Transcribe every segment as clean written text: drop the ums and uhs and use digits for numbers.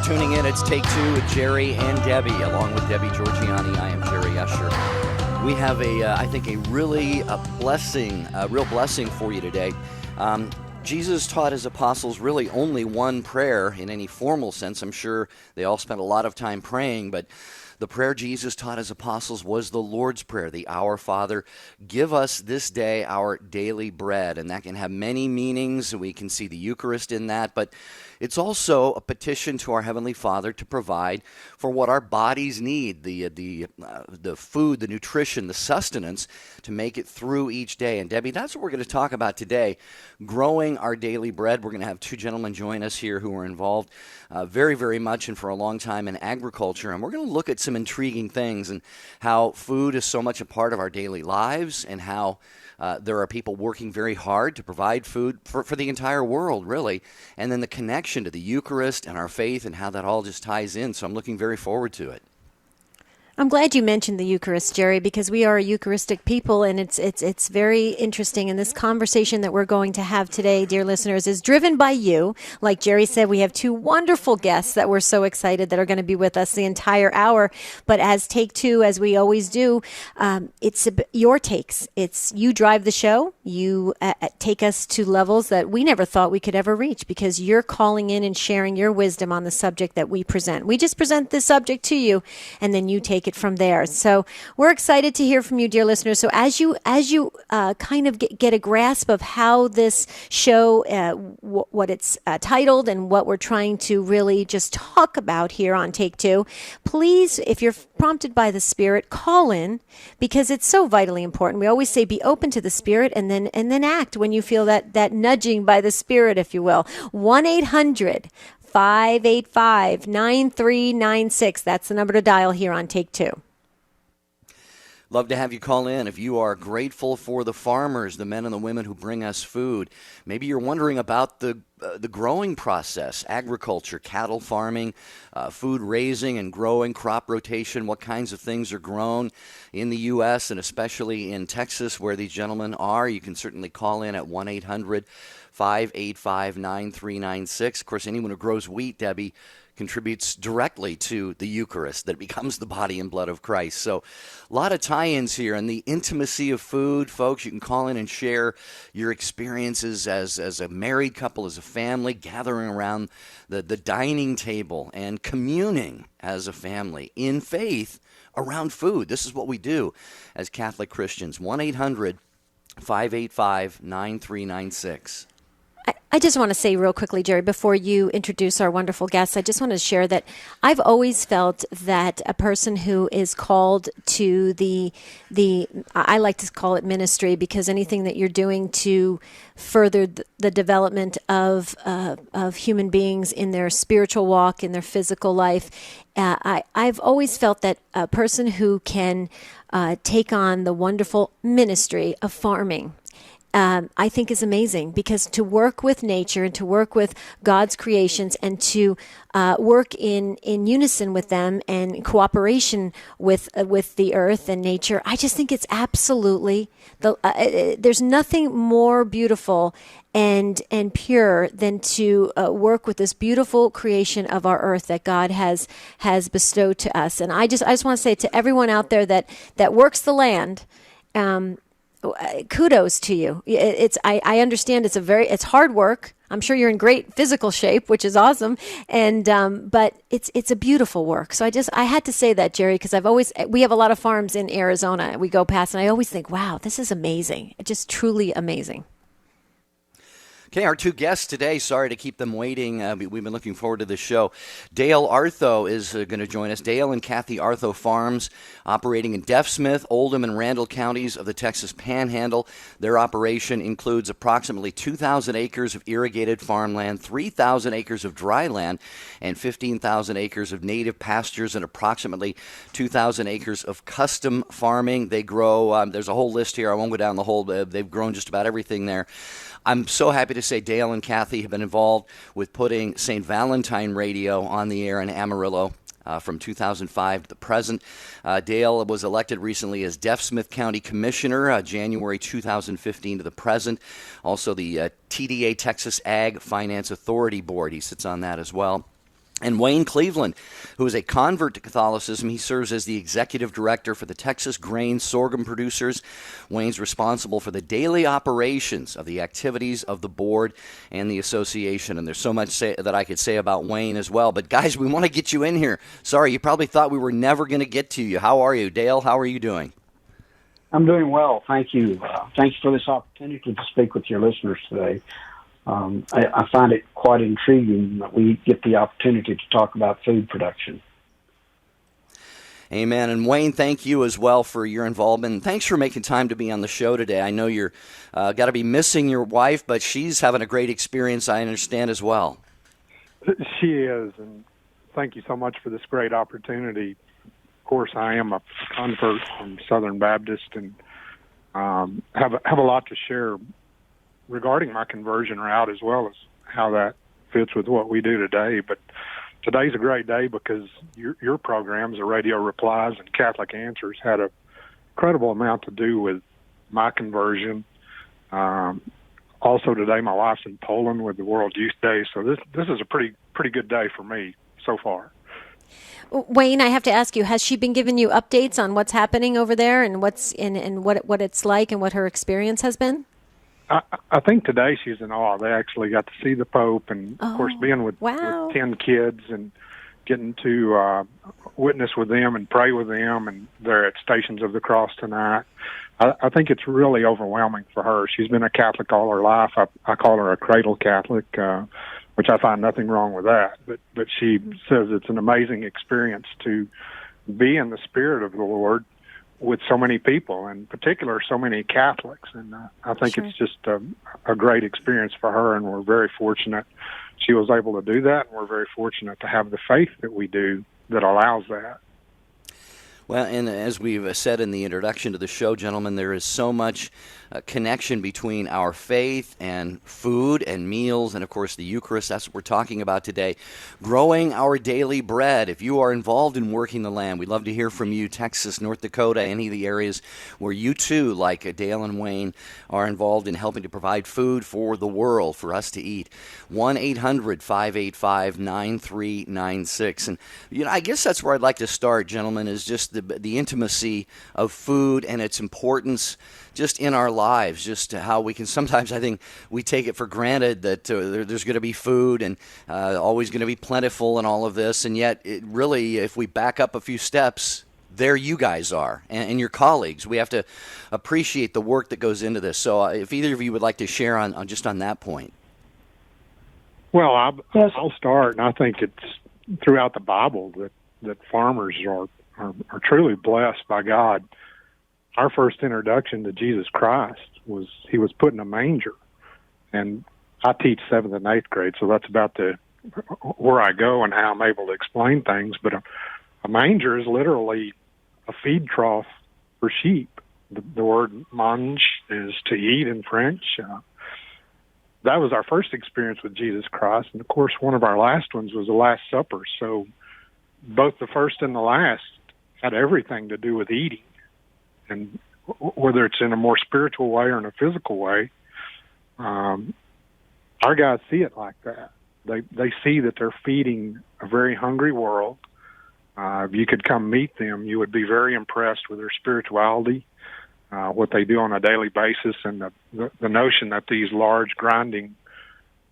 for tuning in. It's Take Two with Jerry and Debbie, along with Debbie Georgiani. I am Jerry Usher. We have I think a real blessing for you today. Jesus taught his apostles really only one prayer in any formal sense. I'm sure they all spent a lot of time praying, but the prayer Jesus taught his apostles was the Lord's Prayer, the Our Father, give us this day our daily bread. And that can have many meanings. We can see the Eucharist in that, but it's also a petition to our Heavenly Father to provide for what our bodies need, the food, the nutrition, the sustenance to make it through each day. And Debbie, that's what we're going to talk about today, growing our daily bread. We're going to have two gentlemen join us here who are involved very, very much and for a long time in agriculture. And we're going to look at some intriguing things and how food is so much a part of our daily lives and how there are people working very hard to provide food for the entire world, really. And then the connection to the Eucharist and our faith and how that all just ties in. So I'm looking very forward to it. I'm glad you mentioned the Eucharist, Jerry, because we are a Eucharistic people, and it's very interesting. And this conversation that we're going to have today, dear listeners, is driven by you. Like Jerry said, we have two wonderful guests that we're so excited that are going to be with us the entire hour. But as Take Two, as we always do, it's your takes. It's you drive the show. You take us to levels that we never thought we could ever reach because you're calling in and sharing your wisdom on the subject that we present. We just present the subject to you, and then you take it from there. So we're excited to hear from you, dear listeners. So as you kind of get a grasp of how this show, what it's titled and what we're trying to really just talk about here on Take Two, please, if you're prompted by the Spirit, call in because it's so vitally important. We always say be open to the Spirit and then act when you feel that nudging by the Spirit, if you will. 1-800-585-9396. That's the number to dial here on Take Two. Love to have you call in. If you are grateful for the farmers, the men and the women who bring us food, maybe you're wondering about the growing process, agriculture, cattle farming, food raising and growing, crop rotation, what kinds of things are grown in the U.S. and especially in Texas where these gentlemen are. You can certainly call in at 1-800-585-9396. Of course, anyone who grows wheat, Debbie, contributes directly to the Eucharist, that it becomes the body and blood of Christ. So a lot of tie-ins here, and the intimacy of food, folks. You can call in and share your experiences as a married couple, as a family, gathering around the dining table and communing as a family in faith around food. This is what we do as Catholic Christians. 1-800-585-9396. I just want to say real quickly, Jerry, before you introduce our wonderful guests, I just want to share that I've always felt that a person who is called to I like to call it ministry, because anything that you're doing to further the development of human beings in their spiritual walk, in their physical life, I've always felt that a person who can take on the wonderful ministry of farming, I think is amazing, because to work with nature and to work with God's creations and to work in unison with them and in cooperation with the earth and nature, I just think it's absolutely there's nothing more beautiful and pure than to work with this beautiful creation of our earth that God has bestowed to us. And I just want to say to everyone out there that works the land, kudos to you. I understand it's hard work. I'm sure you're in great physical shape, which is awesome, and but it's a beautiful work. So I had to say that, Jerry, because we have a lot of farms in Arizona. We go past, and I always think, wow, this is amazing. Just truly amazing. Okay, our two guests today, sorry to keep them waiting. We've been looking forward to this show. Dale Artho is going to join us. Dale and Kathy Artho Farms, operating in Deaf Smith, Oldham, and Randall counties of the Texas Panhandle. Their operation includes approximately 2,000 acres of irrigated farmland, 3,000 acres of dry land, and 15,000 acres of native pastures, and approximately 2,000 acres of custom farming. They grow, there's a whole list here. I won't go down the whole, they've grown just about everything there. I'm so happy to say Dale and Kathy have been involved with putting St. Valentine Radio on the air in Amarillo from 2005 to the present. Dale was elected recently as Deaf Smith County Commissioner, January 2015 to the present. Also the TDA Texas Ag Finance Authority Board. He sits on that as well. And Wayne Cleveland, who is a convert to Catholicism, he serves as the executive director for the Texas Grain Sorghum Producers. Wayne's responsible for the daily operations of the activities of the board and the association. And there's so much that I could say about Wayne as well. But guys, we want to get you in here. Sorry, you probably thought we were never going to get to you. How are you? Dale, how are you doing? I'm doing well. Thank you. Thanks for this opportunity to speak with your listeners today. I find it quite intriguing that we get the opportunity to talk about food production. Amen. And Wayne, thank you as well for your involvement. Thanks for making time to be on the show today. I know you're got to be missing your wife, but she's having a great experience, I understand, as well. She is, and thank you so much for this great opportunity. Of course, I am a convert from Southern Baptist and have a lot to share regarding my conversion route, as well as how that fits with what we do today. But today's a great day because your programs, the Radio Replies and Catholic Answers, had an incredible amount to do with my conversion. Also today, my wife's in Poland with the World Youth Day, so this is a pretty good day for me so far. Wayne, I have to ask you, has she been giving you updates on what's happening over there and what it's like and what her experience has been? I think today she's in awe. They actually got to see the Pope, and of course, being with 10 kids and getting to witness with them and pray with them, and they're at Stations of the Cross tonight. I think it's really overwhelming for her. She's been a Catholic all her life. I call her a cradle Catholic, which I find nothing wrong with that. But she says it's an amazing experience to be in the Spirit of the Lord with so many people, in particular so many Catholics. And I think It's just a great experience for her, and we're very fortunate she was able to do that, and we're very fortunate to have the faith that we do that allows that. Well, and as we've said in the introduction to the show, gentlemen, there is so much connection between our faith and food and meals and, of course, the Eucharist. That's what we're talking about today. Growing our daily bread. If you are involved in working the land, we'd love to hear from you. Texas, North Dakota, any of the areas where you too, like Dale and Wayne, are involved in helping to provide food for the world, for us to eat. 1-800-585-9396. And, I guess that's where I'd like to start, gentlemen, is just the intimacy of food and its importance just in our lives, just how we can sometimes, I think, we take it for granted that there's going to be food and always going to be plentiful and all of this, and yet it really, if we back up a few steps, there you guys are and your colleagues. We have to appreciate the work that goes into this. So if either of you would like to share on just on that point. Well, I'll start, and I think it's throughout the Bible that farmers are truly blessed by God. Our first introduction to Jesus Christ was he was put in a manger, and I teach 7th and 8th grade, so that's about where I go and how I'm able to explain things. But a manger is literally a feed trough for sheep. The word mange is to eat in French. That was our first experience with Jesus Christ, and of course, one of our last ones was the Last Supper. So both the first and the last had everything to do with eating. And whether it's in a more spiritual way or in a physical way, our guys see it like that. They see that they're feeding a very hungry world. If you could come meet them, you would be very impressed with their spirituality, what they do on a daily basis, and the notion that these large grinding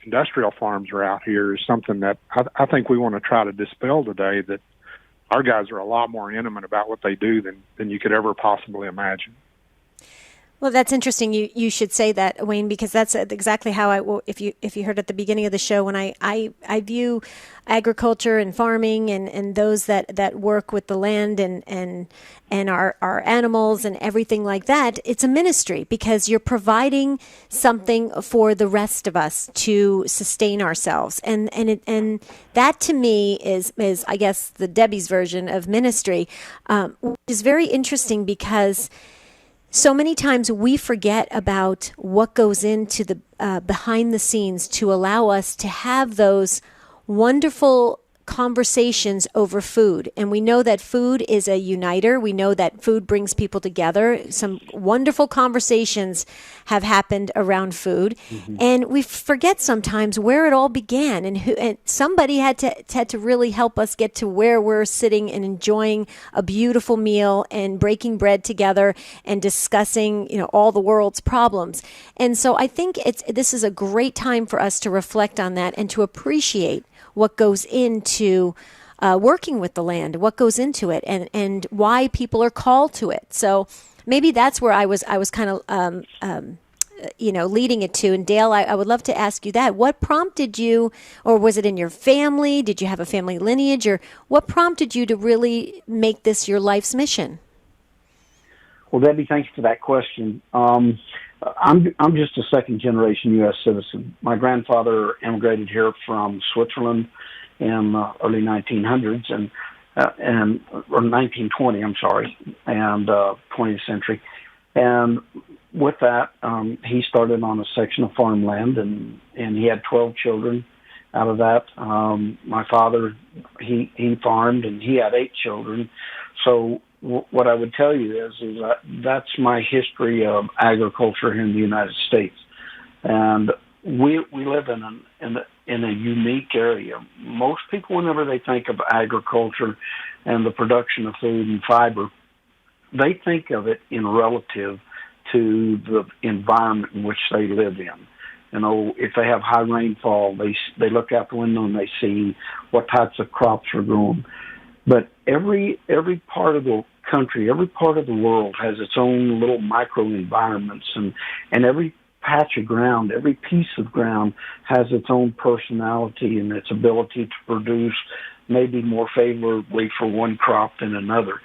industrial farms are out here is something that I think we want to try to dispel today, that our guys are a lot more intimate about what they do than you could ever possibly imagine. Well, that's interesting. You should say that, Wayne, because that's exactly how if you heard at the beginning of the show, when I view agriculture and farming and those that work with the land and our animals and everything like that, it's a ministry because you're providing something for the rest of us to sustain ourselves, and that to me is I guess the Debbie's version of ministry, which is very interesting because so many times we forget about what goes into the behind the scenes to allow us to have those wonderful conversations over food. And we know that food is a uniter. We know that food brings people together. Some wonderful conversations have happened around food. And we forget sometimes where it all began, and somebody had to really help us get to where we're sitting and enjoying a beautiful meal and breaking bread together and discussing, all the world's problems. And so I think this is a great time for us to reflect on that and to appreciate what goes into working with the land, what goes into it, and why people are called to it. So maybe that's where I was kind of leading it to. And Dale, I would love to ask you that. What prompted you, or was it in your family? Did you have a family lineage, or what prompted you to really make this your life's mission? Well, Debbie, thanks for that question. I'm just a second-generation U.S. citizen. My grandfather immigrated here from Switzerland in early 1900s or 1920. I'm sorry, and 20th century. And with that, he started on a section of farmland, and he had 12 children. Out of that, my father he farmed, and he had 8 children. So what I would tell you is that that's my history of agriculture here in the United States, and we live in a unique area. Most people, whenever they think of agriculture and the production of food and fiber, they think of it in relative to the environment in which they live in. If they have high rainfall, they look out the window and they see what types of crops are grown. But every part of the country, every part of the world has its own little micro-environments, and every patch of ground, every piece of ground has its own personality and its ability to produce maybe more favorably for one crop than another.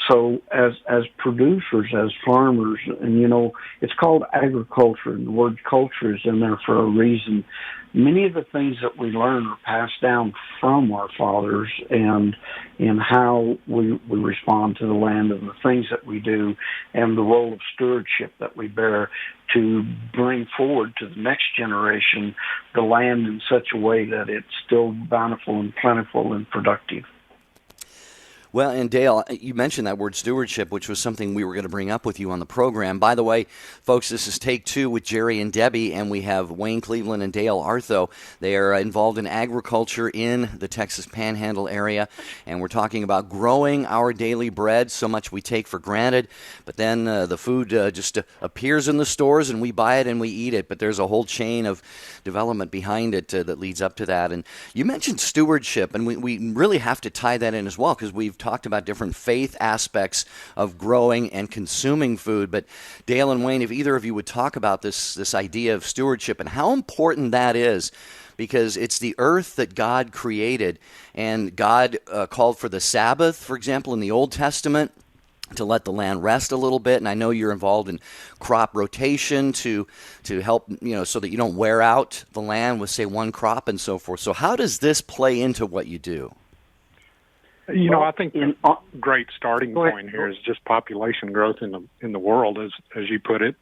So as producers, as farmers, and it's called agriculture, and the word culture is in there for a reason. Many of the things that we learn are passed down from our fathers, and in how we respond to the land and the things that we do, and the role of stewardship that we bear to bring forward to the next generation the land in such a way that it's still bountiful and plentiful and productive. Well, and Dale, you mentioned that word stewardship, which was something we were going to bring up with you on the program. By the way, folks, this is Take Two with Jerry and Debbie, and we have Wayne Cleveland and Dale Artho. They are involved in agriculture in the Texas Panhandle area, and we're talking about growing our daily bread, so much we take for granted, but then the food just appears in the stores, and we buy it and we eat it, but there's a whole chain of development behind it that leads up to that. And you mentioned stewardship, and we really have to tie that in as well, because we've talked about different faith aspects of growing and consuming food. But Dale and Wayne, if either of you would talk about this idea of stewardship and how important that is, because it's the earth that God created, and God called for the Sabbath, for example, in the Old Testament, to let the land rest a little bit. And I know you're involved in crop rotation to help, so that you don't wear out the land with, say, one crop and so forth. So how does this play into what you do? I think a great starting point here is just population growth in the world, as you put it.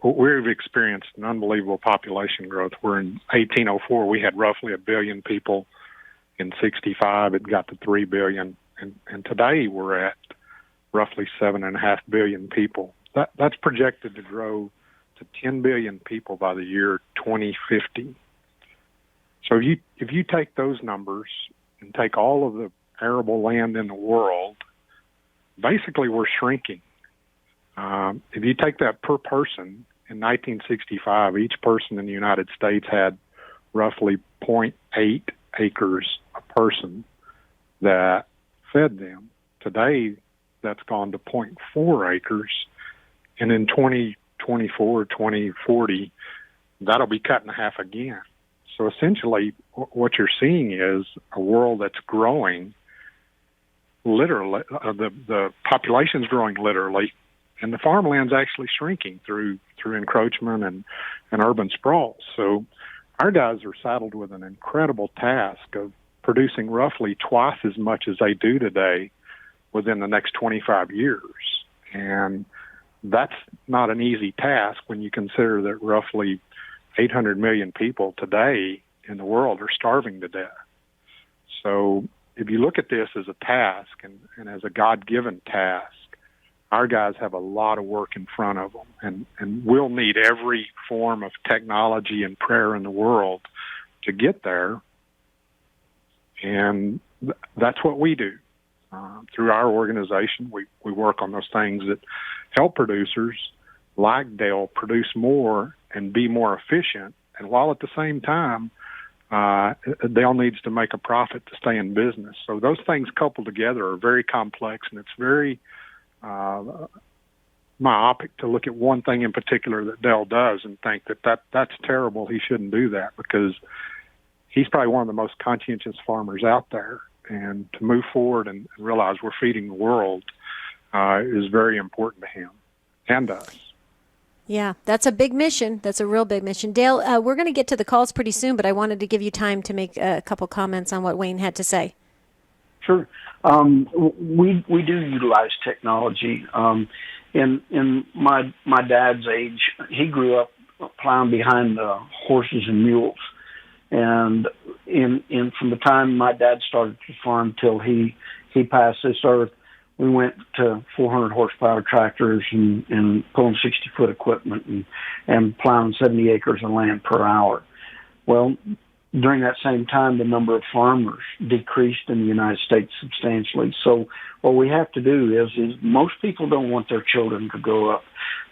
We've experienced an unbelievable population growth. We're in 1804, we had roughly 1 billion people. In 65, it got to 3 billion. And today we're at roughly 7.5 billion people. That's projected to grow to 10 billion people by the year 2050. So if you take those numbers and take all of the arable land in the world, basically we're shrinking. If you take that per person, in 1965, each person in the United States had roughly 0.8 acres a person that fed them. Today, that's gone to 0.4 acres, and in 2024, 2040, that'll be cut in half again. So essentially, what you're seeing is a world that's growing literally, the population's growing literally, and the farmland's actually shrinking through encroachment and urban sprawl. So our guys are saddled with an incredible task of producing roughly twice as much as they do today within the next 25 years. And that's not an easy task when you consider that roughly 800 million people today in the world are starving to death. So if you look at this as a task and as a God-given task, our guys have a lot of work in front of them, and we'll need every form of technology and prayer in the world to get there. And that's what we do. Through our organization, we work on those things that help producers like Dale produce more and be more efficient, and while at the same time, Dale needs to make a profit to stay in business. So those things coupled together are very complex, and it's very myopic to look at one thing in particular that Dale does and think that's terrible. He shouldn't do that, because he's probably one of the most conscientious farmers out there. And to move forward and realize we're feeding the world is very important to him and us. Yeah, that's a big mission. That's a real big mission. Dale, we're going to get to the calls pretty soon, but I wanted to give you time to make a couple comments on what Wayne had to say. Sure. We do utilize technology. In my dad's age, he grew up plowing behind horses and mules, and from the time my dad started to farm till he passed this earth, we went to 400 horsepower tractors and pulling 60-foot equipment and plowing 70 acres of land per hour. Well, during that same time, the number of farmers decreased in the United States substantially. So what we have to do is most people don't want their children to grow up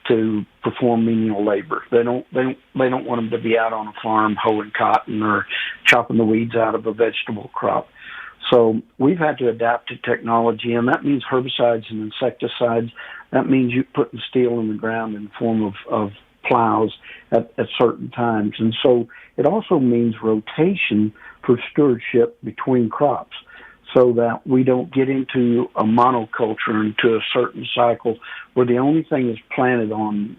to perform menial labor. They don't want them to be out on a farm hoeing cotton or chopping the weeds out of a vegetable crop. So we've had to adapt to technology, and that means herbicides and insecticides. That means you putting steel in the ground in the form of plows at certain times. And so it also means rotation for stewardship between crops, so that we don't get into a monoculture, into a certain cycle where the only thing is planted on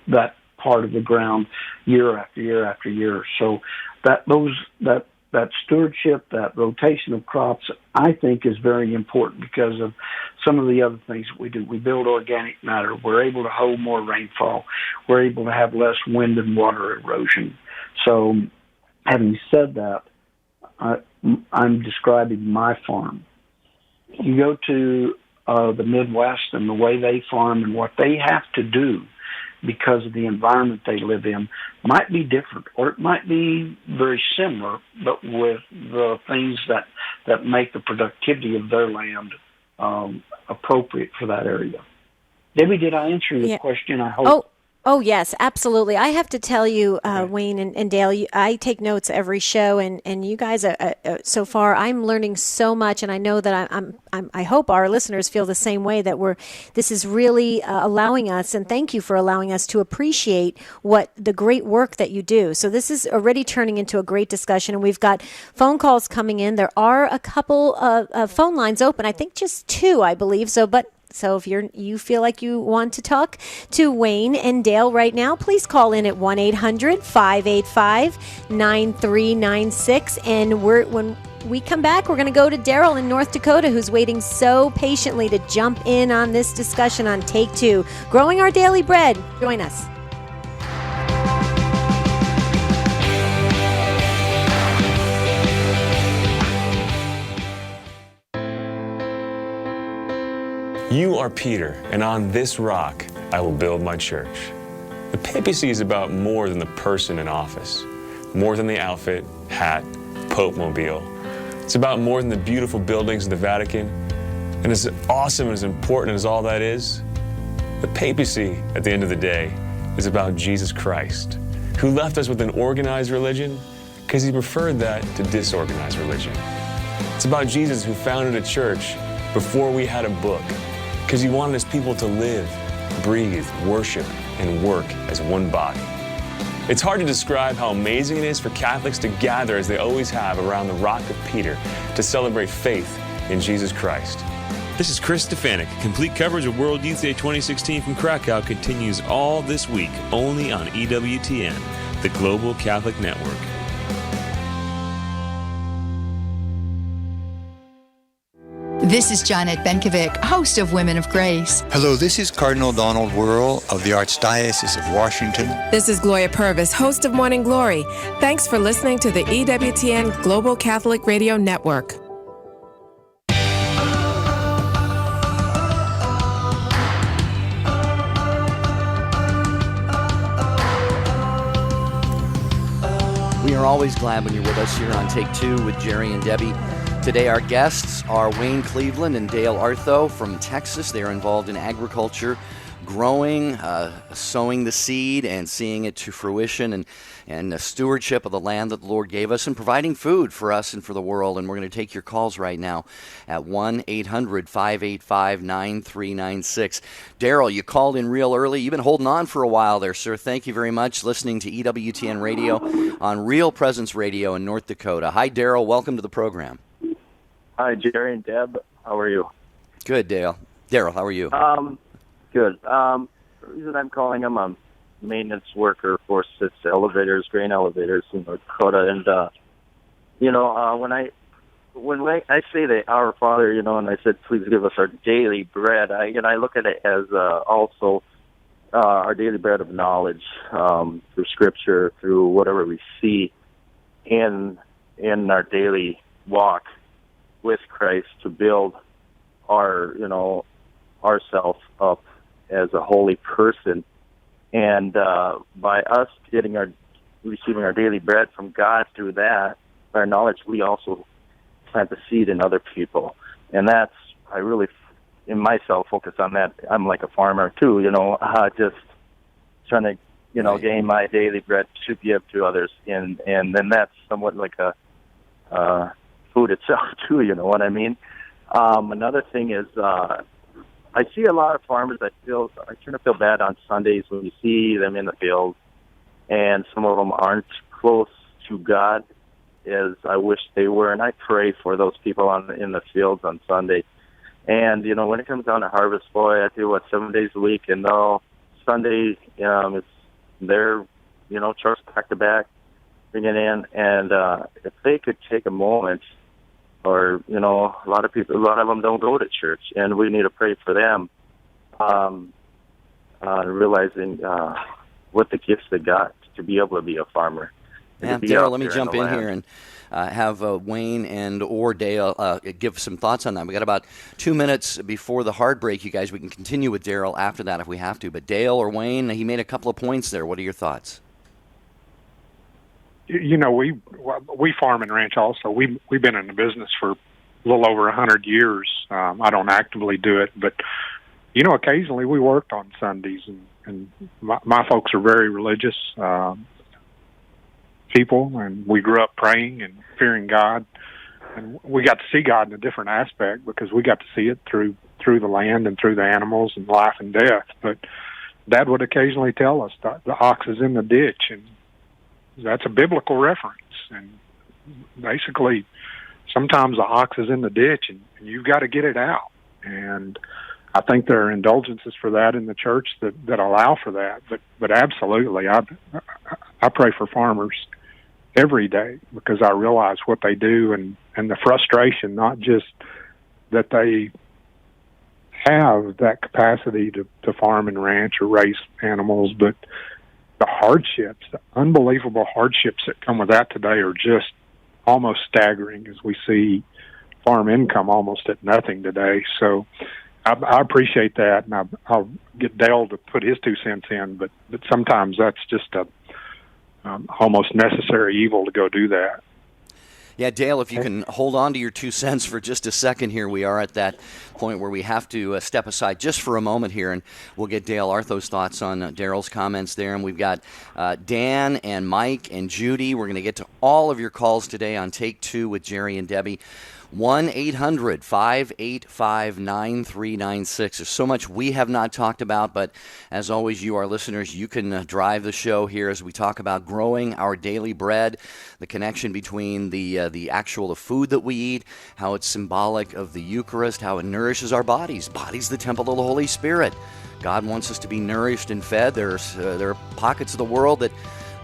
that part of the ground year after year after year. So that stewardship, that rotation of crops, I think is very important because of some of the other things that we do. We build organic matter. We're able to hold more rainfall. We're able to have less wind and water erosion. So having said that, I'm describing my farm. You go to the Midwest and the way they farm and what they have to do because of the environment they live in might be different, or it might be very similar, but with the things that make the productivity of their land appropriate for that area. Debbie, did I answer your question? I hope. Oh, yes, absolutely. I have to tell you, Wayne and Dale, I take notes every show, and you guys, so far, I'm learning so much, and I know that I hope our listeners feel the same way, that this is really allowing us, and thank you for allowing us to appreciate the great work that you do. So this is already turning into a great discussion, and we've got phone calls coming in. There are a couple of phone lines open, I think just 2, I believe. So if you feel like you want to talk to Wayne and Dale right now, please call in at 1-800-585-9396. And when we come back, we're going to go to Daryl in North Dakota, who's waiting so patiently to jump in on this discussion on Take 2, Growing Our Daily Bread. Join us. You are Peter, and on this rock I will build my church. The papacy is about more than the person in office, more than the outfit, hat, Pope mobile. It's about more than the beautiful buildings of the Vatican. And as awesome and as important as all that is, the papacy, at the end of the day, is about Jesus Christ, who left us with an organized religion because he preferred that to disorganized religion. It's about Jesus, who founded a church before we had a book, because he wanted his people to live, breathe, worship, and work as one body. It's hard to describe how amazing it is for Catholics to gather, as they always have, around the Rock of Peter to celebrate faith in Jesus Christ. This is Chris Stefanik. Complete coverage of World Youth Day 2016 from Krakow continues all this week, only on EWTN, the Global Catholic Network. This is Janet Benkovic, host of Women of Grace. Hello, this is Cardinal Donald Wuerl of the Archdiocese of Washington. This is Gloria Purvis, host of Morning Glory. Thanks for listening to the EWTN Global Catholic Radio Network. We are always glad when you're with us here on Take Two with Jerry and Debbie. Today our guests are Wayne Cleveland and Dale Artho from Texas. They are involved in agriculture, growing, sowing the seed and seeing it to fruition, and the stewardship of the land that the Lord gave us, and providing food for us and for the world. And we're going to take your calls right now at 1-800-585-9396. Daryl, you called in real early. You've been holding on for a while there, sir. Thank you very much. Listening to EWTN Radio on Real Presence Radio in North Dakota. Hi, Daryl. Welcome to the program. Hi, Jerry and Deb. How are you? Good, Dale. Daryl, how are you? Good. The reason I'm calling, I'm a maintenance worker for 6 elevators, grain elevators in North Dakota. And, when I say the Our Father, and I said, please give us our daily bread, I look at it as also our daily bread of knowledge through Scripture, through whatever we see in our daily walk with Christ to build ourselves up as a holy person. And by us receiving our daily bread from God through that, our knowledge, we also plant the seed in other people. And I really, in myself, focus on that. I'm like a farmer too, just trying to, gain my daily bread to give to others. And then that's somewhat like a food itself too, you know what I mean? Another thing is, I see a lot of farmers I kind of feel bad on Sundays when you see them in the field, and some of them aren't close to God as I wish they were, and I pray for those people in the fields on Sunday. And, when it comes down to harvest, boy, I do 7 days a week, and Sunday, it's their, trucks back to back, bring it in, and if they could take a moment, or, a lot of them don't go to church, and we need to pray for them, realizing what the gifts they got to be able to be a farmer. Yeah, Daryl, let me jump in here and have Wayne and or Dale give some thoughts on that. We got about 2 minutes before the hard break, you guys. We can continue with Daryl after that if we have to. But Dale or Wayne, he made a couple of points there. What are your thoughts? We farm and ranch also. We've been in the business for a little over 100 years. I don't actively do it, but occasionally we worked on Sundays, and my folks are very religious people, and we grew up praying and fearing God, and we got to see God in a different aspect because we got to see it through the land and through the animals and life and death. But Dad would occasionally tell us that the ox is in the ditch, and that's a biblical reference. And basically, sometimes the ox is in the ditch, and you've got to get it out. And I think there are indulgences for that in the church that allow for that. But absolutely, I pray for farmers every day because I realize what they do and the frustration, not just that they have that capacity to farm and ranch or raise animals, but the hardships, the unbelievable hardships that come with that today are just almost staggering as we see farm income almost at nothing today. So I appreciate that, and I'll get Dale to put his 2 cents in, but sometimes that's just a almost necessary evil to go do that. Yeah, Dale, if you can hold on to your 2 cents for just a second here. We are at that point where we have to step aside just for a moment here, and we'll get Dale Artho's thoughts on Daryl's comments there. And we've got Dan and Mike and Judy. We're going to get to all of your calls today on Take Two with Jerry and Debbie. 1-800-585-9396. There's so much we have not talked about, but as always, you, our listeners, you can drive the show here as we talk about growing our daily bread, the connection between the food that we eat, how it's symbolic of the Eucharist, how it nourishes our bodies. Body's the temple of the Holy Spirit. God wants us to be nourished and fed. There are pockets of the world that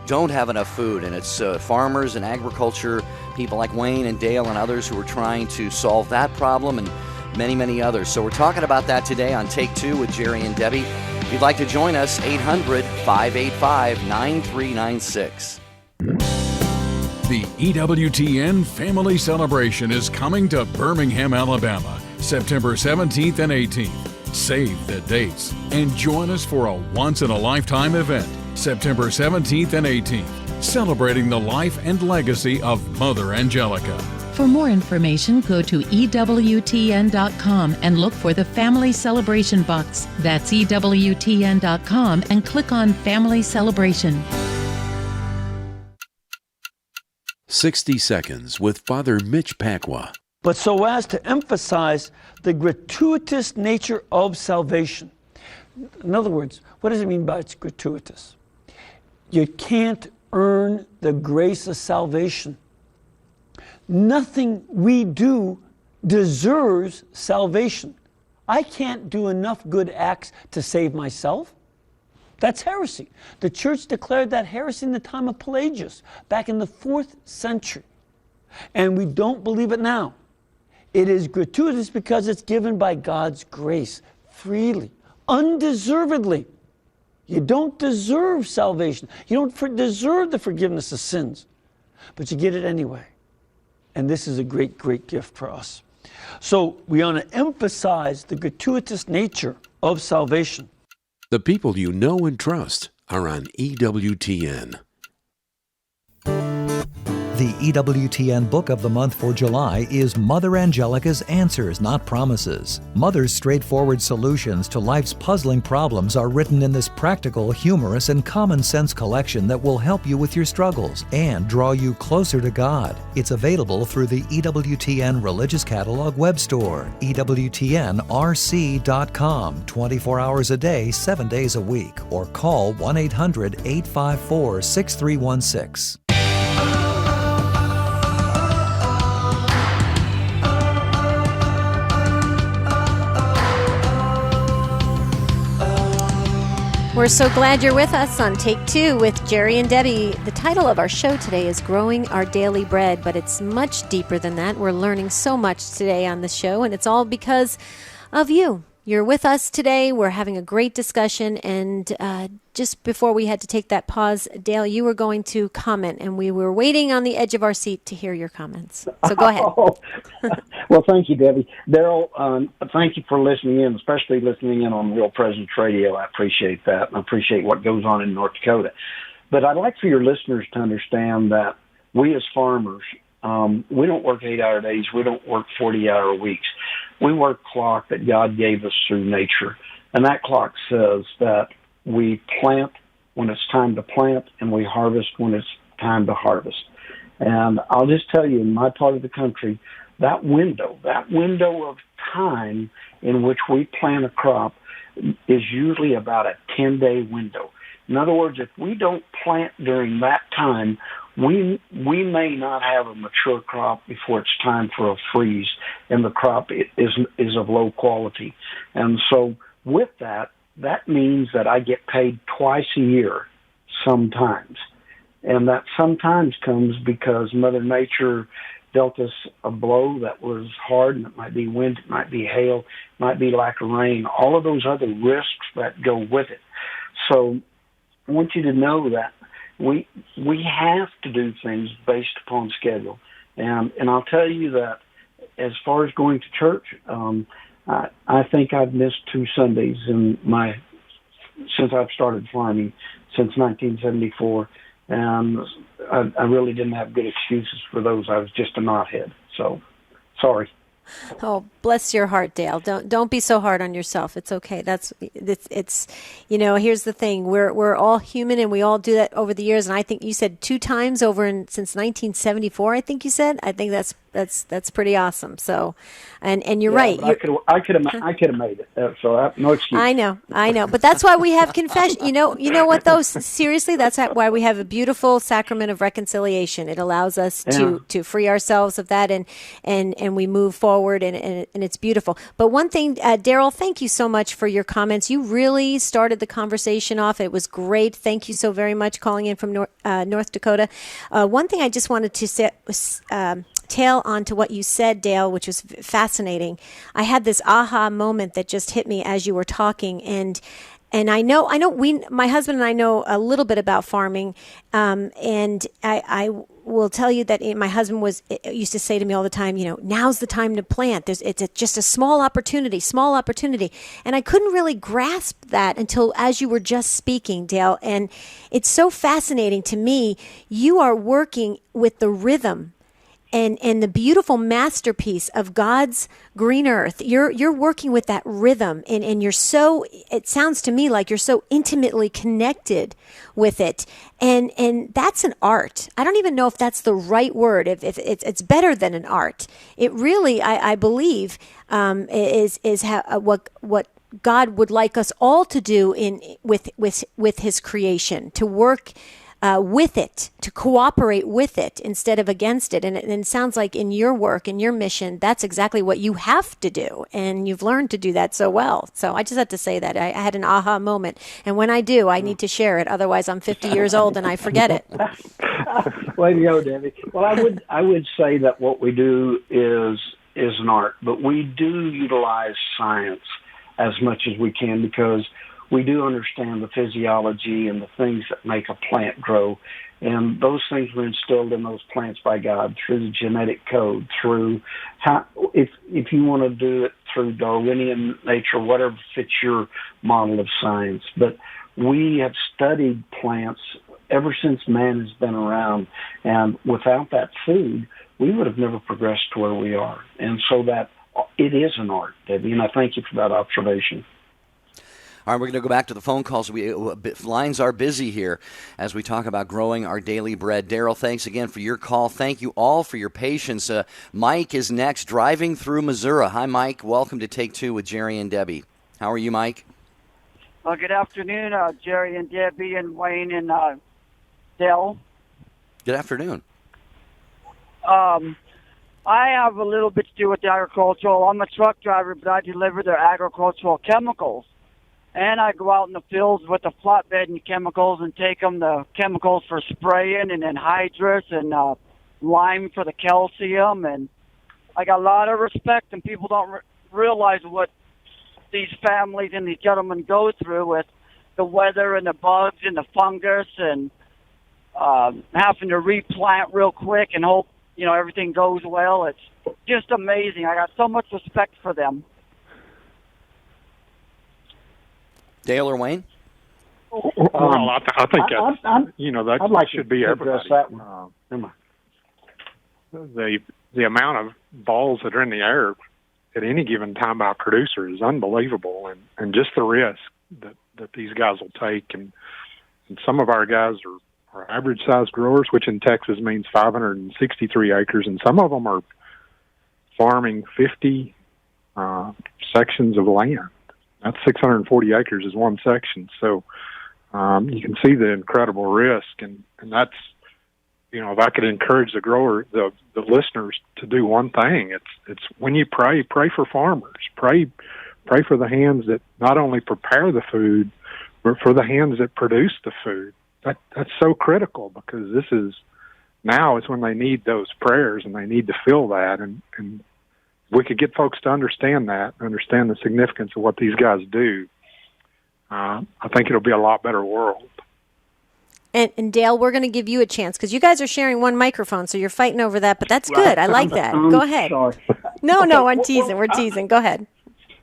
don't have enough food, and it's farmers and agriculture, people like Wayne and Dale and others who are trying to solve that problem and many, many others. So we're talking about that today on Take Two with Jerry and Debbie. If you'd like to join us, 800-585-9396. The EWTN Family Celebration is coming to Birmingham, Alabama, September 17th and 18th. Save the dates and join us for a once-in-a-lifetime event, September 17th and 18th, celebrating the life and legacy of Mother Angelica. For more information, go to EWTN.com and look for the Family Celebration box. That's EWTN.com and click on Family Celebration. 60 Seconds with Father Mitch Pacwa. But so as to emphasize the gratuitous nature of salvation. In other words, what does it mean by it's gratuitous? You can't earn the grace of salvation. Nothing we do deserves salvation. I can't do enough good acts to save myself. That's heresy. The church declared that heresy in the time of Pelagius, back in the 4th century. And we don't believe it now. It is gratuitous because it's given by God's grace, freely, undeservedly. You don't deserve salvation. You don't deserve the forgiveness of sins. But you get it anyway. And this is a great, great gift for us. So we want to emphasize the gratuitous nature of salvation. The people you know and trust are on EWTN. The EWTN Book of the Month for July is Mother Angelica's Answers, Not Promises. Mother's straightforward solutions to life's puzzling problems are written in this practical, humorous, and common-sense collection that will help you with your struggles and draw you closer to God. It's available through the EWTN Religious Catalog web store, EWTNRC.com, 24 hours a day, 7 days a week, or call 1-800-854-6316. We're so glad you're with us on Take Two with Jerry and Debbie. The title of our show today is Growing Our Daily Bread, but it's much deeper than that. We're learning so much today on the show, and it's all because of you. You're with us today. We're having a great discussion, and just before we had to take that pause, Dale, you were going to comment, and we were waiting on the edge of our seat to hear your comments. So go ahead. Well, thank you, Debbie. Daryl, thank you for listening in, especially listening in on Real Presence Radio. I appreciate that, and I appreciate what goes on in North Dakota. But I'd like for your listeners to understand that we as farmers, we don't work 8-hour days. We don't work 40-hour weeks. We work a clock that God gave us through nature. And that clock says that we plant when it's time to plant and we harvest when it's time to harvest. And I'll just tell you, in my part of the country, that window of time in which we plant a crop is usually about a 10-day window. In other words, if we don't plant during that time, we may not have a mature crop before it's time for a freeze, and the crop is of low quality. And so with that means that I get paid twice a year sometimes. And that sometimes comes because Mother Nature dealt us a blow that was hard, and it might be wind, it might be hail, it might be lack of rain, all of those other risks that go with it. So I want you to know that we have to do things based upon schedule. And I'll tell you that as far as going to church, I think I've missed 2 Sundays since I've started farming, since 1974. And I really didn't have good excuses for those. I was just a knothead. So, sorry. Oh, bless your heart, Dale. Don't be so hard on yourself. It's okay. It's here's the thing. We're all human, and we all do that over the years. And I think you said 2 times since 1974. I think you said. I think that's pretty awesome. So, and you're right. I could have made it. So no excuse. I know. But that's why we have confession. You know what though? Seriously, that's why we have a beautiful sacrament of reconciliation. It allows us to free ourselves of that, and we move forward, and it's beautiful. But one thing, Daryl, thank you so much for your comments. You really started the conversation off. It was great. Thank you so very much calling in from North Dakota. One thing I just wanted to tail onto what you said, Dale, which was fascinating. I had this aha moment that just hit me as you were talking, and I know my husband and I know a little bit about farming, and I will tell you that my husband used to say to me all the time, now's the time to plant. It's just a small opportunity. And I couldn't really grasp that until as you were just speaking, Dale. And it's so fascinating to me. You are working with the rhythm and the beautiful masterpiece of God's green earth. You're working with that rhythm, and it sounds to me like you're so intimately connected with it. And that's an art. I don't even know if that's the right word, if it's better than an art. It really, I believe, is what God would like us all to do with his creation, to work with it, to cooperate with it instead of against it. And it sounds like in your work, in your mission, that's exactly what you have to do. And you've learned to do that so well. So I just have to say that. I had an aha moment. And when I do, I need to share it. Otherwise, I'm 50 years old and I forget it. Way to go, Debbie. Well, I would say that what we do is an art, but we do utilize science as much as we can because we do understand the physiology and the things that make a plant grow. And those things were instilled in those plants by God through the genetic code, through if you want to do it through Darwinian nature, whatever fits your model of science. But we have studied plants ever since man has been around. And without that food, we would have never progressed to where we are. And so that it is an art, Debbie, and I thank you for that observation. All right, we're going to go back to the phone calls. Lines are busy here as we talk about growing our daily bread. Daryl, thanks again for your call. Thank you all for your patience. Mike is next, driving through Missouri. Hi, Mike. Welcome to Take Two with Jerry and Debbie. How are you, Mike? Well, good afternoon, Jerry and Debbie and Wayne and Dell. Good afternoon. I have a little bit to do with the agricultural. I'm a truck driver, but I deliver their agricultural chemicals. And I go out in the fields with the flatbed and chemicals and take them the chemicals for spraying and anhydrous and lime for the calcium. And I got a lot of respect, and people don't realize what these families and these gentlemen go through with the weather and the bugs and the fungus and having to replant real quick and hope, everything goes well. It's just amazing. I got so much respect for them. Dale or Wayne? Well, I think that like should be everybody. That one. The amount of balls that are in the air at any given time by a producer is unbelievable, and just the risk that these guys will take. And some of our guys are average-sized growers, which in Texas means 563 acres, and some of them are farming 50 sections of land. That's 640 acres is one section. So you can see the incredible risk. And that's, if I could encourage the grower, the listeners to do one thing, it's when you pray for farmers. Pray for the hands that not only prepare the food, but for the hands that produce the food. That's so critical because now is when they need those prayers and they need to feel that. And we could get folks to understand that, understand the significance of what these guys do. I think it'll be a lot better world. And Dale, we're going to give you a chance because you guys are sharing one microphone, so you're fighting over that, but that's good. I like that. Go ahead. Sorry. No, I'm teasing. We're teasing. Go ahead.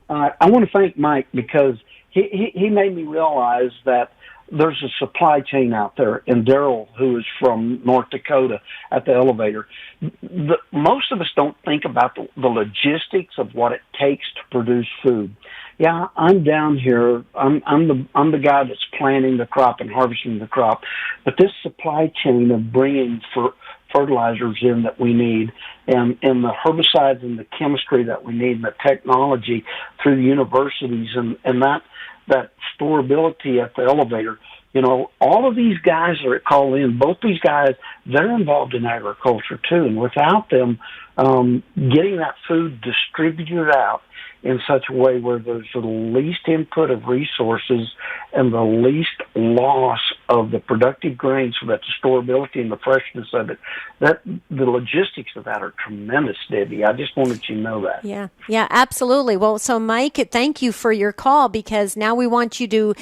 I want to thank Mike because he made me realize that there's a supply chain out there, and Daryl, who is from North Dakota at the elevator, most of us don't think about the logistics of what it takes to produce food. Yeah, I'm down here. I'm the guy that's planting the crop and harvesting the crop, but this supply chain of bringing fertilizers in that we need, and the herbicides and the chemistry that we need, and the technology through the universities, and that storability at the elevator. All of these guys that call in, both these guys, they're involved in agriculture too. And without them getting that food distributed out in such a way where there's the least input of resources and the least loss of the productive grain, so that the storability and the freshness of it, that the logistics of that are tremendous, Debbie. I just wanted you to know that. Yeah, absolutely. Well, so Mike, thank you for your call, because now we want you to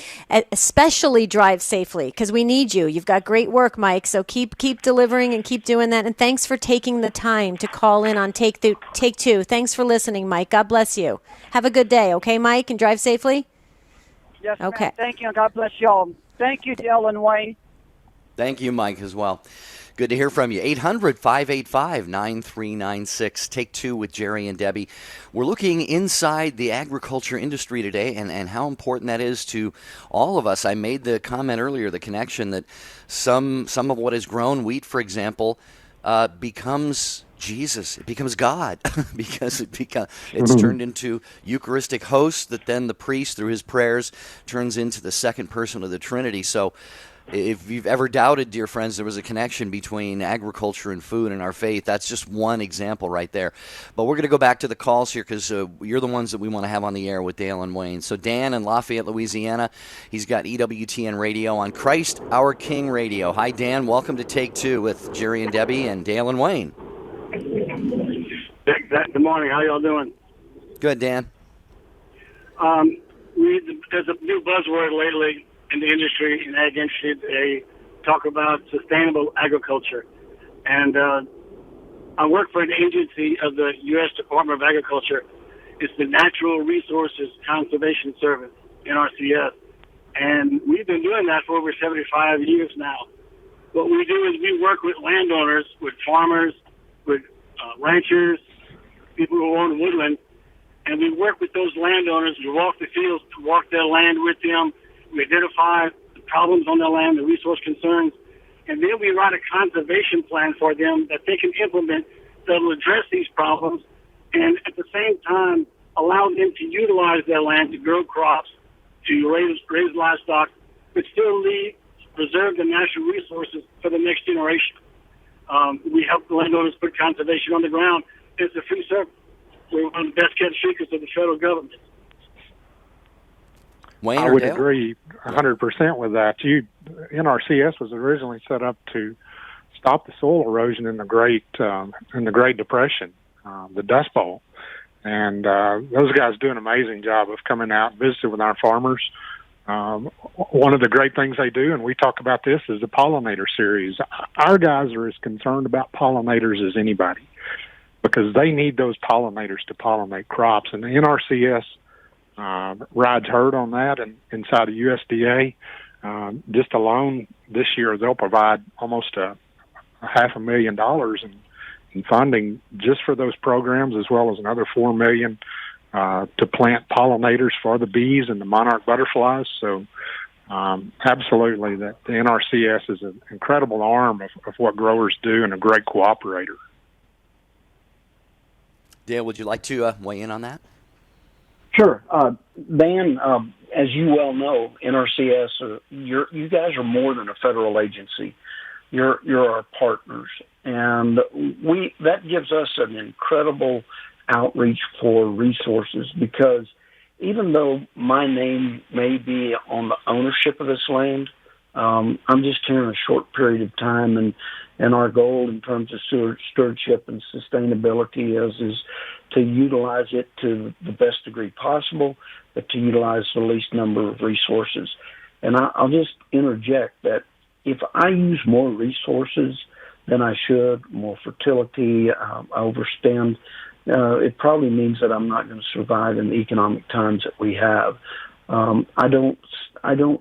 especially drive safely, because we need you. You've got great work, Mike. So keep delivering and keep doing that. And thanks for taking the time to call in on Take Two. Thanks for listening, Mike. God bless you. Have a good day, okay, Mike, and drive safely. Yes, okay. Ma'am. Thank you, and God bless y'all. Thank you, Dale and Wayne. Thank you, Mike, as well. Good to hear from you. 800-585-9396. Take Two with Jerry and Debbie. We're looking inside the agriculture industry today and how important that is to all of us. I made the comment earlier, the connection that some of what is grown, wheat, for example, becomes Jesus. It becomes God because it's turned into Eucharistic host that then the priest, through his prayers, turns into the second person of the Trinity. So if you've ever doubted, dear friends, there was a connection between agriculture and food and our faith, that's just one example right there. But we're going to go back to the calls here because you're the ones that we want to have on the air with Dale and Wayne. So Dan in Lafayette, Louisiana, he's got EWTN radio on Christ Our King Radio. Hi, Dan. Welcome to Take Two with Jerry and Debbie and Dale and Wayne. Good morning. How y'all doing? Good, Dan. There's a new buzzword lately in the industry, in the ag industry. They talk about sustainable agriculture. And I work for an agency of the U.S. Department of Agriculture. It's the Natural Resources Conservation Service, NRCS. And we've been doing that for over 75 years now. What we do is we work with landowners, with farmers, with ranchers, people who own woodland, and we work with those landowners. We walk the fields, walk their land with them. We identify the problems on their land, the resource concerns, and then we write a conservation plan for them that they can implement that will address these problems and at the same time allow them to utilize their land to grow crops, to raise livestock, but still preserve the natural resources for the next generation. We help the landowners put conservation on the ground. It's a free service. We're one of the best kept secrets of the federal government. Wayne I or would Dale? agree 100% with that. NRCS was originally set up to stop the soil erosion in the Great Depression, the Dust Bowl, and those guys do an amazing job of coming out and visiting with our farmers. One of the great things they do, and we talk about this, is the pollinator series. Our guys are as concerned about pollinators as anybody because they need those pollinators to pollinate crops, and the NRCS rides herd on that, and inside of USDA, just alone this year, they'll provide almost $500,000 in funding just for those programs, as well as another $4 million to plant pollinators for the bees and the monarch butterflies. So, absolutely, the NRCS is an incredible arm of what growers do and a great cooperator. Dale, would you like to weigh in on that? Sure. Dan, as you well know, NRCS, you guys are more than a federal agency. You're our partners. And that gives us an incredible outreach for resources because even though my name may be on the ownership of this land, I'm just here in a short period of time, and our goal in terms of stewardship and sustainability is to utilize it to the best degree possible, but to utilize the least number of resources. And I'll just interject that if I use more resources than I should, more fertility, I overspend, it probably means that I'm not going to survive in the economic times that we have. I don't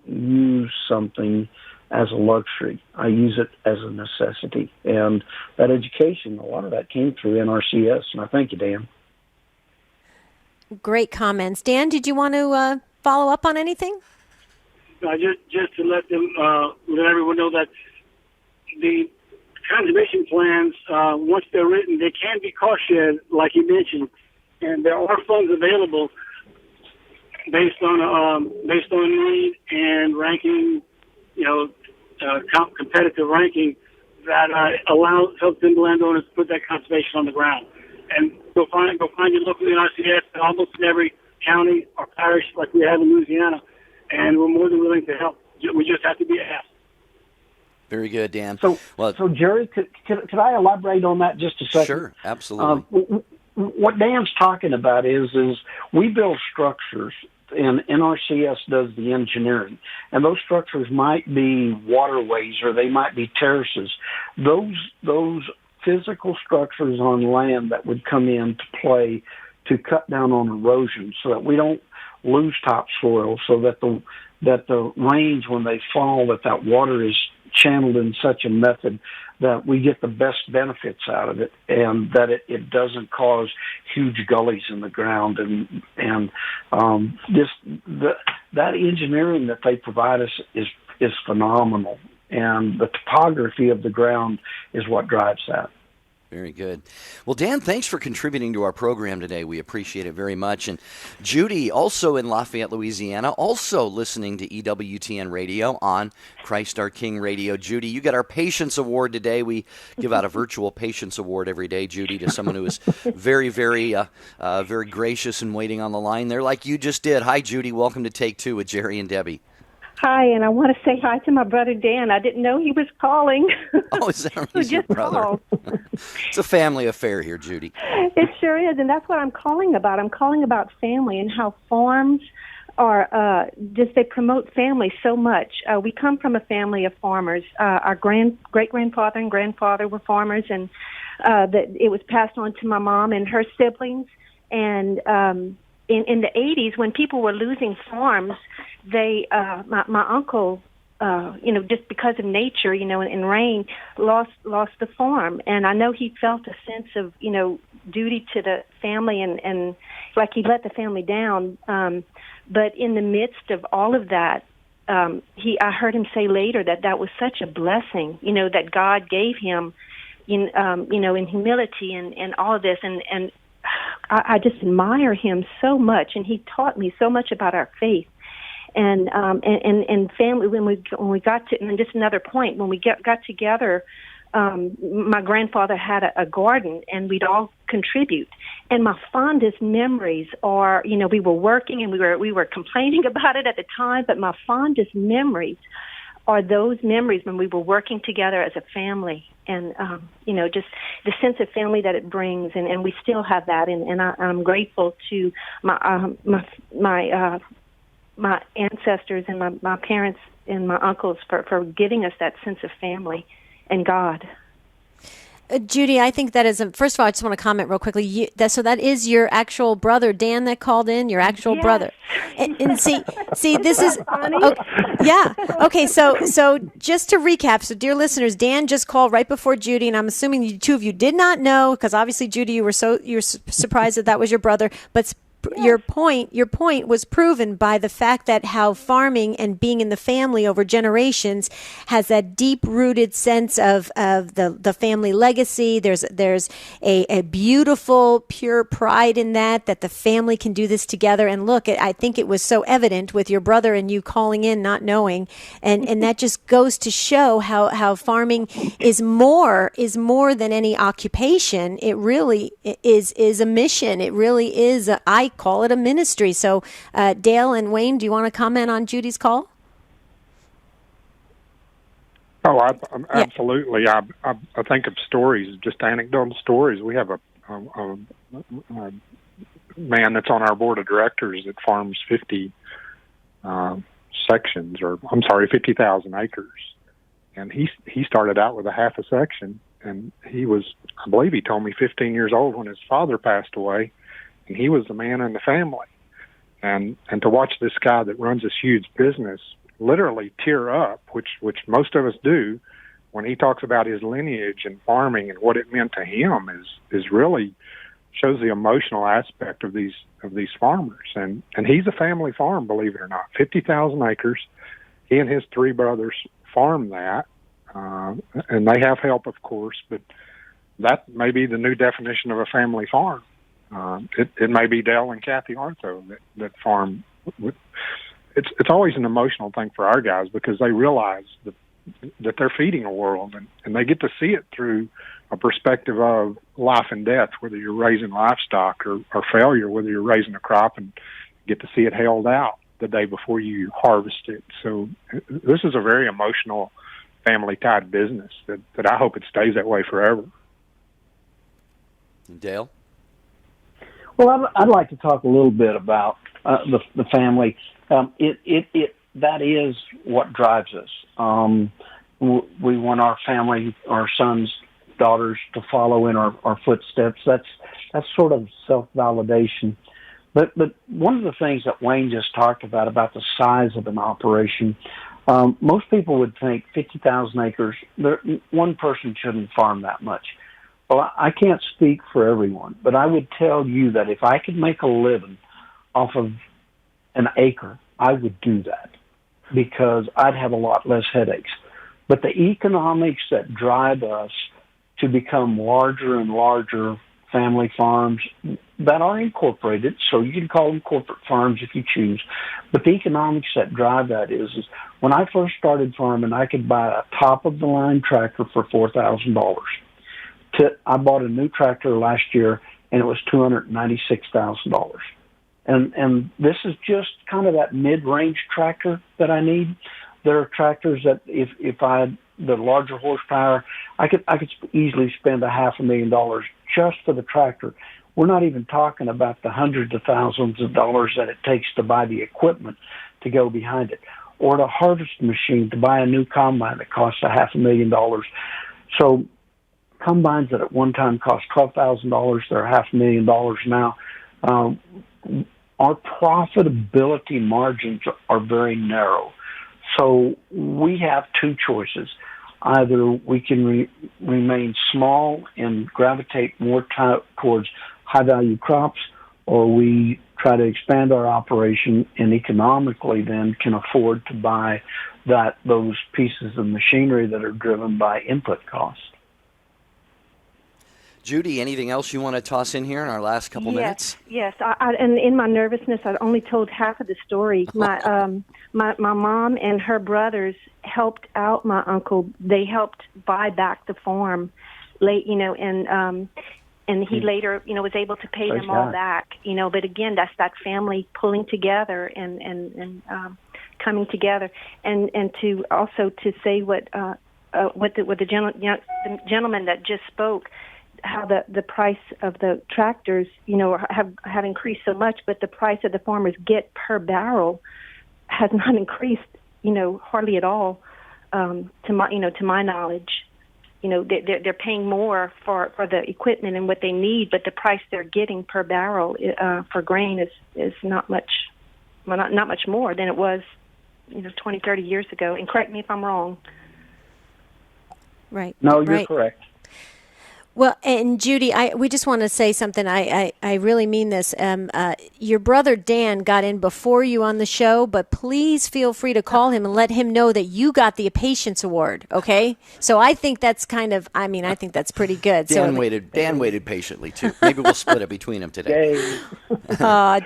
use something as a luxury. I use it as a necessity. And that education, a lot of that came through NRCS. And I thank you, Dan. Great comments. Dan, did you want to follow up on anything? Just to let everyone know that the conservation plans, once they're written, they can be cost shared, like you mentioned, and there are funds available based on need and ranking, competitive ranking that helps the landowners put that conservation on the ground. and go find your local NRCS in almost in every county or parish like we have in Louisiana, and we're more than willing to help. We just have to be asked. Very good, Dan. So Jerry, could I elaborate on that just a second? Sure, absolutely. What Dan's talking about is we build structures, and NRCS does the engineering, and those structures might be waterways or they might be terraces. Those physical structures on land that would come into play to cut down on erosion so that we don't lose topsoil, so that the rains, when they fall, that water is channeled in such a method that we get the best benefits out of it, and that it doesn't cause huge gullies in the ground. And that engineering that they provide us is phenomenal, and the topography of the ground is what drives that. Very good. Well, Dan, thanks for contributing to our program today. We appreciate it very much. And Judy, also in Lafayette, Louisiana, also listening to EWTN Radio on Christ Our King Radio. Judy, you got our Patience Award today. We give out a virtual Patience Award every day, Judy, to someone who is very, very, very gracious and waiting on the line there like you just did. Hi, Judy. Welcome to Take Two with Jerry and Debbie. Hi, and I want to say hi to my brother Dan. I didn't know he was calling. Oh, is that he's your brother? It's a family affair here, Judy. It sure is, and that's what I'm calling about. I'm calling about family and how farms are they promote family so much. We come from a family of farmers. Our great-grandfather and grandfather were farmers, and it was passed on to my mom and her siblings. And in the 80s, when people were losing farms, my uncle, just because of nature, and rain, lost the farm. And I know he felt a sense of, duty to the family and like he let the family down. But in the midst of all of that, I heard him say later that was such a blessing, that God gave him, in humility and all of this. And I just admire him so much, and he taught me so much about our faith. And family, when we got to, and just another point, when we got together, my grandfather had a garden, and we'd all contribute. And my fondest memories are, we were working and we were complaining about it at the time, but my fondest memories are those memories when we were working together as a family, and just the sense of family that it brings, and we still have that, and I'm grateful to my ancestors and my parents and my uncles for giving us that sense of family and God. Judy, I think that is, first of all, I just want to comment real quickly. So that is your actual brother, Dan, that called in, your actual brother. And see, this is, yeah. Okay, so just to recap, so dear listeners, Dan just called right before Judy, and I'm assuming the two of you did not know, because obviously, Judy, you're surprised that was your brother, but your point was proven by the fact that how farming and being in the family over generations has that deep-rooted sense of the family legacy. There's a beautiful, pure pride in that the family can do this together. And look, I think it was so evident with your brother and you calling in, not knowing, and that just goes to show how farming is more than any occupation. It really is a mission. It really is I call it a ministry. So, Dale and Wayne, do you want to comment on Judy's call? Oh, absolutely. I think of stories, just anecdotal stories. We have a man that's on our board of directors that farms 50 sections, 50,000 acres. And he started out with a half a section, and he was, I believe he told me, 15 years old when his father passed away. And he was the man in the family. And to watch this guy that runs this huge business literally tear up, which most of us do, when he talks about his lineage and farming and what it meant to him is really shows the emotional aspect of these farmers. And he's a family farm, believe it or not. 50,000 acres. He and his three brothers farm that. And they have help, of course, but that may be the new definition of a family farm. It may be Dale and Kathy Artho that farm. It's always an emotional thing for our guys because they realize that they're feeding a world, and they get to see it through a perspective of life and death, whether you're raising livestock or failure, whether you're raising a crop and get to see it held out the day before you harvest it. So this is a very emotional, family-tied business that I hope it stays that way forever. Dale? Well, I'd like to talk a little bit about the family. That is what drives us. We want our family, our sons, daughters, to follow in our footsteps. That's sort of self-validation. But one of the things that Wayne just talked about the size of an operation, most people would think 50,000 acres, one person shouldn't farm that much. Well, I can't speak for everyone, but I would tell you that if I could make a living off of an acre, I would do that because I'd have a lot less headaches. But the economics that drive us to become larger and larger family farms that are incorporated, so you can call them corporate farms if you choose, but the economics that drive that is when I first started farming, I could buy a top-of-the-line tractor for $4,000. I bought a new tractor last year, and it was $296,000. And this is just kind of that mid-range tractor that I need. There are tractors that if I had the larger horsepower, I could easily spend $500,000 just for the tractor. We're not even talking about the hundreds of thousands of dollars that it takes to buy the equipment to go behind it, or the harvest machine to buy a new combine that costs $500,000. So combines that at one time cost $12,000, they're $500,000 now. Our profitability margins are very narrow. So we have two choices. Either we can remain small and gravitate more towards high-value crops, or we try to expand our operation and economically then can afford to buy those pieces of machinery that are driven by input costs. Judy, anything else you want to toss in here in our last couple minutes? Yes. And in my nervousness, I only told half of the story. My mom and her brothers helped out my uncle. They helped buy back the farm, and he later, was able to pay them all back. But again, that's that family pulling together and coming together, and to also to say what the gentleman that just spoke. How the price of the tractors, have increased so much, but the price that the farmers get per barrel has not increased, hardly at all. To my knowledge, they're paying more for the equipment and what they need, but the price they're getting per barrel for grain is not much, not much more than it was, 20, 30 years ago. And correct me if I'm wrong. Right. No, you're correct. Well, and Judy, we just want to say something. I really mean this. Your brother Dan got in before you on the show, but please feel free to call him and let him know that you got the Patience Award. Okay, so I think that's I think that's pretty good. Dan waited patiently too. Maybe we'll split it between them today.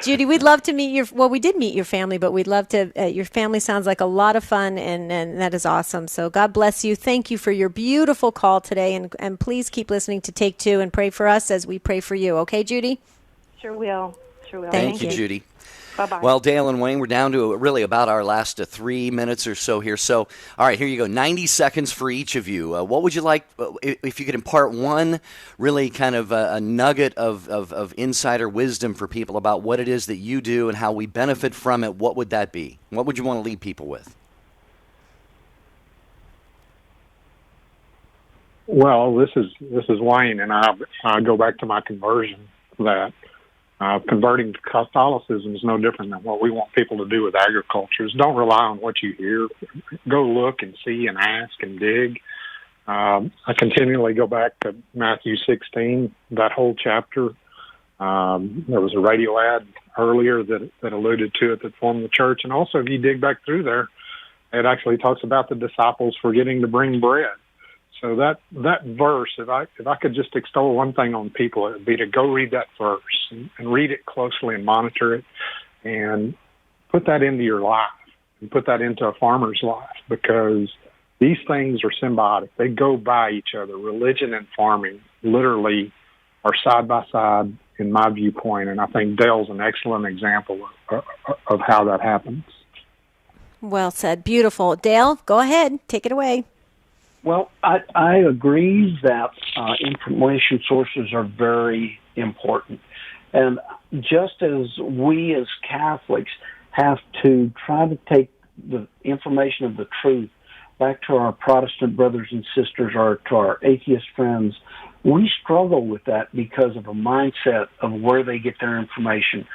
Judy, we'd love to meet we did meet your family, but we'd love to. Your family sounds like a lot of fun, and that is awesome. So God bless you. Thank you for your beautiful call today, and please keep listening to Take Two and pray for us as we pray for you. Okay, Judy? Sure will. Thank you, Judy. Bye-bye. Well, Dale and Wayne, we're down to really about our last 3 minutes or so here. So, all right, here you go. 90 seconds for each of you. What would you like, if you could impart one really kind of a nugget of insider wisdom for people about what it is that you do and how we benefit from it, what would that be? What would you want to leave people with? Well, this is Wayne, and I go back to my conversion that converting to Catholicism is no different than what we want people to do with agriculture. Is don't rely on what you hear. Go look and see and ask and dig. I continually go back to Matthew 16, that whole chapter. There was a radio ad earlier that alluded to it that formed the church, and also if you dig back through there, it actually talks about the disciples forgetting to bring bread. So that verse, if I could just extol one thing on people, it would be to go read that verse and read it closely and monitor it and put that into your life and put that into a farmer's life, because These things are symbiotic. They go by each other. Religion and farming literally are side by side in my viewpoint, and I think Dale's an excellent example of how that happens. Well said. Beautiful. Dale, go ahead. Take it away. Well, I agree that information sources are very important. And just as we as Catholics have to try to take the information of the truth back to our Protestant brothers and sisters or to our atheist friends, we struggle with that because of a mindset of where they get their information.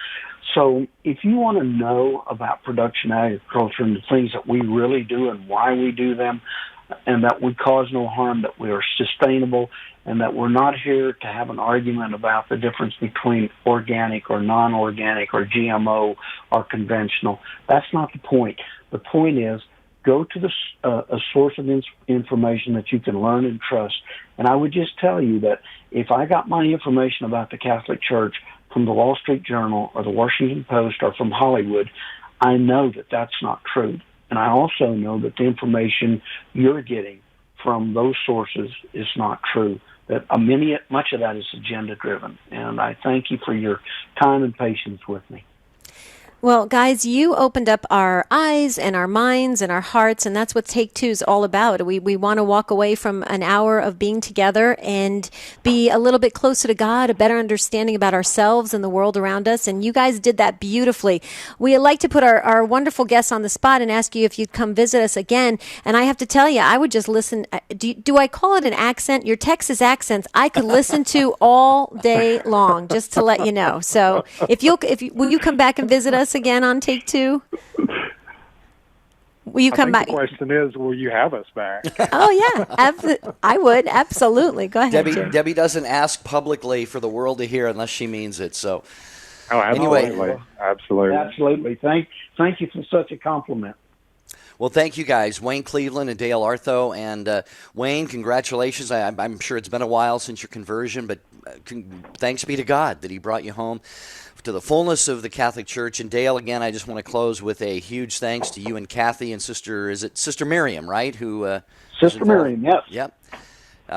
So if you want to know about production agriculture and the things that we really do and why we do them, and that we cause no harm, that we are sustainable, and that we're not here to have an argument about the difference between organic or non-organic or GMO or conventional. That's not the point. The point is, go to a source of information that you can learn and trust. And I would just tell you that if I got my information about the Catholic Church from the Wall Street Journal or the Washington Post or from Hollywood, I know that that's not true. And I also know that the information you're getting from those sources is not true, that much of that is agenda-driven. And I thank you for your time and patience with me. Well, guys, you opened up our eyes and our minds and our hearts, and that's what Take Two is all about. We want to walk away from an hour of being together and be a little bit closer to God, a better understanding about ourselves and the world around us, and you guys did that beautifully. We like to put our wonderful guests on the spot and ask you if you'd come visit us again, and I have to tell you, I would just listen. Do I call it an accent? Your Texas accents, I could listen to all day long, just to let you know. So will you come back and visit us again on Take Two? Will you come back? The question is, will you have us back? Oh, yeah. I would. Absolutely. Go ahead, Jerry. Debbie doesn't ask publicly for the world to hear unless she means it. So, absolutely. Anyway. Absolutely. Thank you for such a compliment. Well, thank you guys, Wayne Cleveland and Dale Artho. And Wayne, congratulations. I'm sure it's been a while since your conversion, but thanks be to God that he brought you home to the fullness of the Catholic Church. And Dale, again, I just want to close with a huge thanks to you and Kathy and Sister Miriam, right? Sister Miriam, yes. Yep.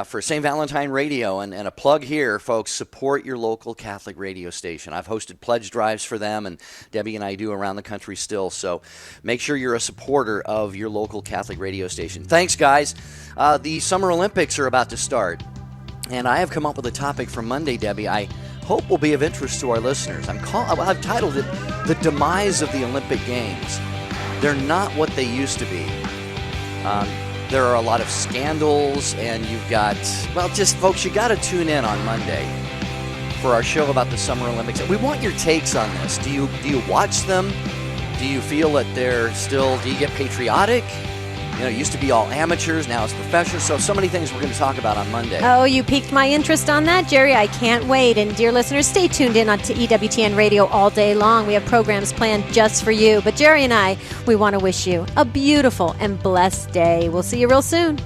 For St. Valentine Radio, and a plug here, folks, support your local Catholic radio station. I've hosted pledge drives for them, and Debbie and I do around the country still, so make sure you're a supporter of your local Catholic radio station. Thanks, guys. The Summer Olympics are about to start, and I have come up with a topic for Monday, Debbie, I hope will be of interest to our listeners. I've titled it, The Demise of the Olympic Games. They're not what they used to be. There are a lot of scandals, and you've got, folks, you got to tune in on Monday for our show about the Summer Olympics. We want your takes on this. Do you watch them? Do you feel that do you get patriotic? It used to be all amateurs, now it's professionals. So many things we're going to talk about on Monday. Oh, you piqued my interest on that, Jerry. I can't wait. And dear listeners, stay tuned in to EWTN Radio all day long. We have programs planned just for you. But Jerry and I, we want to wish you a beautiful and blessed day. We'll see you real soon.